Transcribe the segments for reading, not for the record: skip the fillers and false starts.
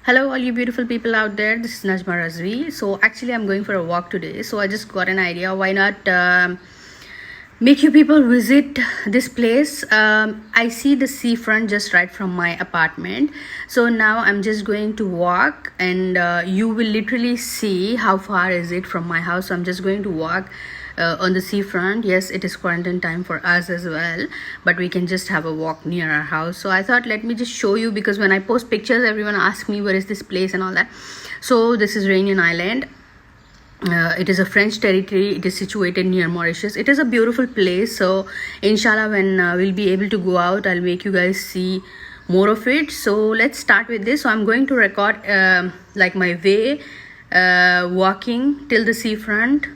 Hello, all you beautiful people out there. This is Najma Razvi. So, actually, I'm going for a walk today. So, I just got an idea. Why not make you people visit this place? I see the seafront just right from my apartment. So, now I'm just going to walk, and you will literally see how far is it from my house. So, I'm just going to walk on the seafront. Yes, it is quarantine time for us as well, but we can just have a walk near our house. So I thought, let me just show you, because when I post pictures, everyone asks me where is this place and all that. So this is Réunion Island. It is a French territory. It is situated near Mauritius. It is a beautiful place. So inshallah, when we'll be able to go out, I'll make you guys see more of it. So let's start with this. So I'm going to record like my way walking till the seafront.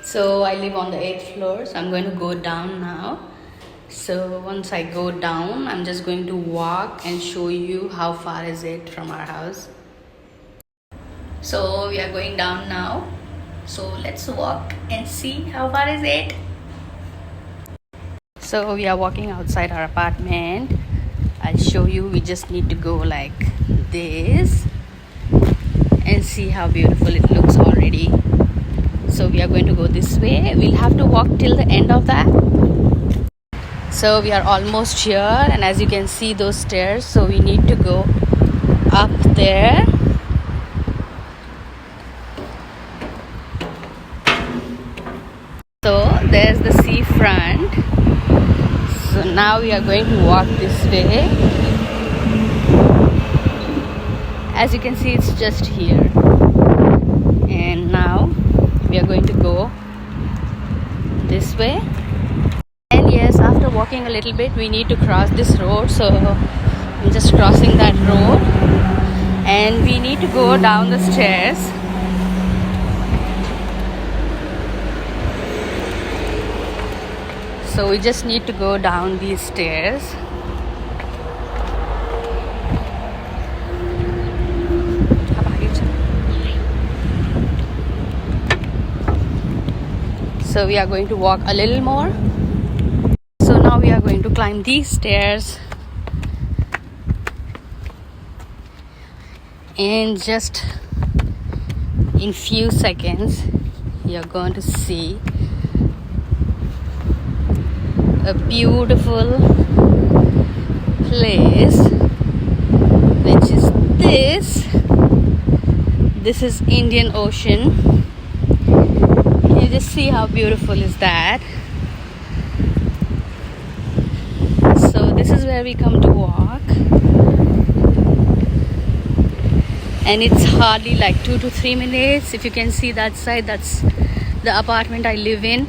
So I live on the 8th floor, so I'm going to go down now. So once I go down, I'm just going to walk and show you how far is it from our house. So we are going down now. So let's walk and see how far is it. So we are walking outside our apartment. I'll show you. We just need to go like this and see how beautiful it looks already. So we are going to go this way. We'll have to walk till the end of that. So we are almost here, and as you can see those stairs, so we need to go up there. So there's the seafront. So now we are going to walk this way. As you can see, it's just here. And now we are going to go this way. And yes, after walking a little bit, we need to cross this road. So I'm just crossing that road, and we need to go down the stairs. So we just need to go down these stairs. So we are going to walk a little more. So now we are going to climb these stairs, and just in few seconds you're going to see a beautiful place, which is this is Indian Ocean. You just see how beautiful is that. So this is where we come to walk, and it's hardly like 2 to 3 minutes. If you can see that side, that's the apartment I live in.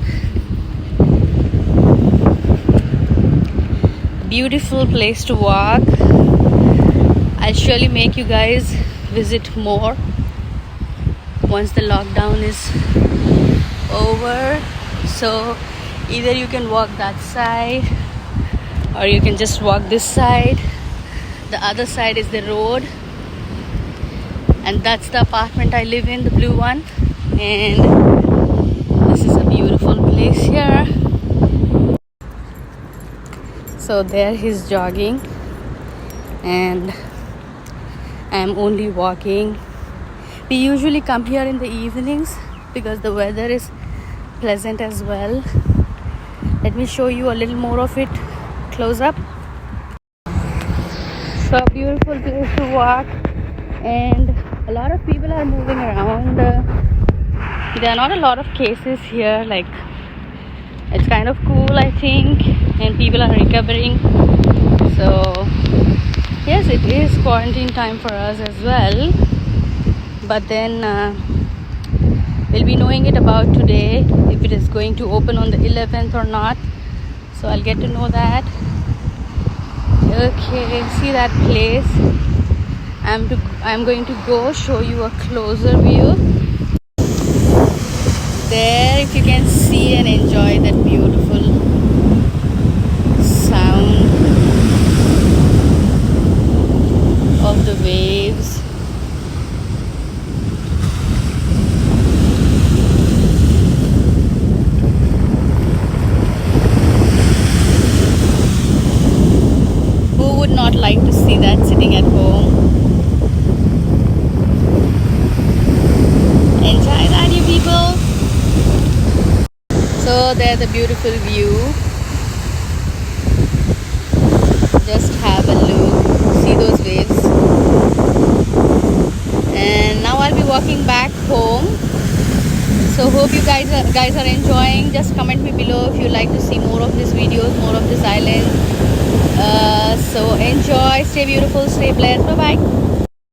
Beautiful place to walk. I'll surely make you guys visit more once the lockdown is over. So either you can walk that side, or you can just walk this side. The other side is the road, and that's the apartment I live in, the blue one. And this is a beautiful place here. So there he's jogging, and I'm only walking. We usually come here in the evenings because the weather is pleasant as well. Let me show you a little more of it close up. So beautiful place to walk, and a lot of people are moving around. There are not a lot of cases here. Like, it's kind of cool, I think, and people are recovering. So yes, it is quarantine time for us as well, but then we'll be knowing it about today, if it is going to open on the 11th or not. So I'll get to know that. Okay, see that place? I'm going to go show you a closer view. There, if you can see and enjoy that beautiful sound of the waves. Who would not like to see that sitting at home? So there's a beautiful view. Just have a look, see those waves. And now I'll be walking back home. So hope you guys are enjoying. Just comment me below if you like to see more of these videos, more of this island. So enjoy, stay beautiful, stay blessed. Bye bye.